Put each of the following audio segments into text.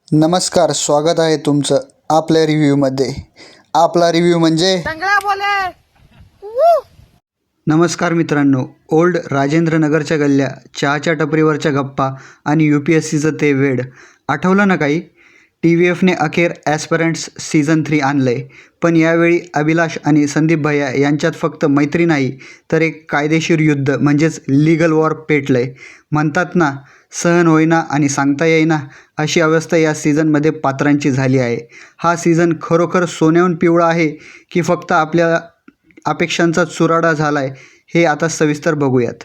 नमस्कार, स्वागत आहे तुमचं आपल्या रिव्ह्यूमध्ये. आपला रिव्ह्यू म्हणजे नमस्कार मित्रांनो, ओल्ड राजेंद्रनगरच्या गल्ल्या, चहाच्या टपरीवरच्या गप्पा आणि UPSCचं ते वेड आठवलं ना काही? TVFने अखेर ॲस्परंट्स सीझन 3 आणलंय. पण यावेळी अभिलाष आणि संदीप भैया यांच्यात फक्त मैत्री नाही तर एक कायदेशीर युद्ध म्हणजेच लीगल वॉर पेटलंय. म्हणतात ना, सहन होईना आणि सांगता येईना अशी अवस्था या सीझनमध्ये पात्रांची झाली आहे. हा सीझन खरोखर सोन्याहून पिवळा आहे की फक्त आपल्या अपेक्षांचा चुराडा झाला आहे, हे आता सविस्तर बघूयात.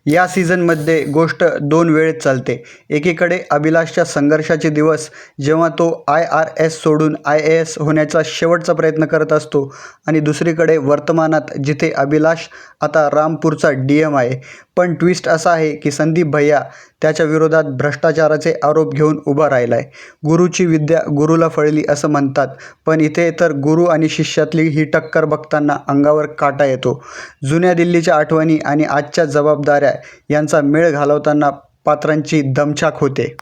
या सीझनमध्ये गोष्ट दोन वेळेत चालते. एकीकडे अभिलाषच्या संघर्षाचे दिवस, जेव्हा तो IRS सोडून IAS होण्याचा शेवटचा प्रयत्न करत असतो, आणि दुसरीकडे वर्तमानात, जिथे अभिलाष आता रामपूरचा DM आहे. पण ट्विस्ट असा आहे की संदीप भैया त्याच्या विरोधात भ्रष्टाचाराचे आरोप घेऊन उभा राहिला आहे. गुरुची विद्या गुरुला फळली असं म्हणतात, पण इथे तर गुरु आणि शिष्यातली ही टक्कर बघताना अंगावर काटा येतो. जुन्या दिल्लीच्या आठवणी आणि आजच्या जबाबदाऱ्या यांचा मेळ घालवताना पात्रांची दमछाक होते.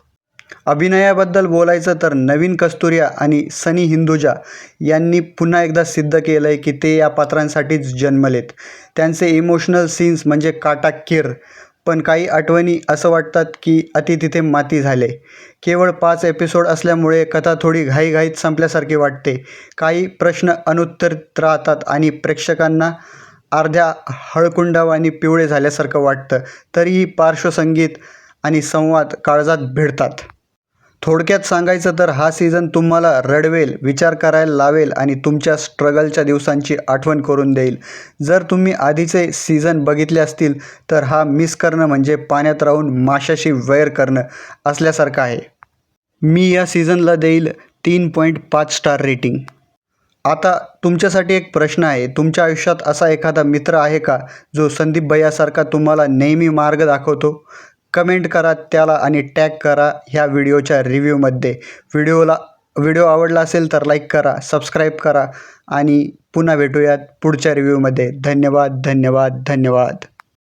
अभिनयाबद्दल बोलायचं तर नवीन कस्तुरिया आणि सनी हिंदुजा यांनी पुन्हा एकदा सिद्ध केलं आहे की ते या पात्रांसाठीच जन्मलेत. त्यांचे इमोशनल सीन्स म्हणजे काटाकीर, पण काही आठवणी असं वाटतात की अति तिथे माती झाले. केवळ 5 एपिसोड असल्यामुळे कथा थोडी घाईघाईत संपल्यासारखी वाटते. काही प्रश्न अनुत्तरित राहतात आणि प्रेक्षकांना अर्ध्या हळकुंडावानी पिवळे झाल्यासारखं वाटतं. तरीही पार्श्वसंगीत आणि संवाद काळजात भिडतात. थोडक्यात सांगायचं तर हा सीझन तुम्हाला रडवेल, विचार करायला लावेल आणि तुमच्या स्ट्रगलच्या दिवसांची आठवण करून देईल. जर तुम्ही आधीचे सीझन बघितले असतील तर हा मिस करणं म्हणजे पाण्यात राहून माशाशी वैर करणं असल्यासारखं आहे. मी या सीझनला देईल 3.5 स्टार रेटिंग. आता तुमच्यासाठी एक प्रश्न आहे. तुमच्या आयुष्यात असा एखादा मित्र आहे का जो संदीप भैयासारखा तुम्हाला नेहमी मार्ग दाखवतो? कमेंट करा त्याला आणि टॅग करा ह्या व्हिडिओच्या रिव्ह्यूमध्ये. व्हिडिओ आवडला असेल तर लाईक करा, सबस्क्राईब करा आणि पुन्हा भेटूयात पुढच्या रिव्ह्यूमध्ये. धन्यवाद.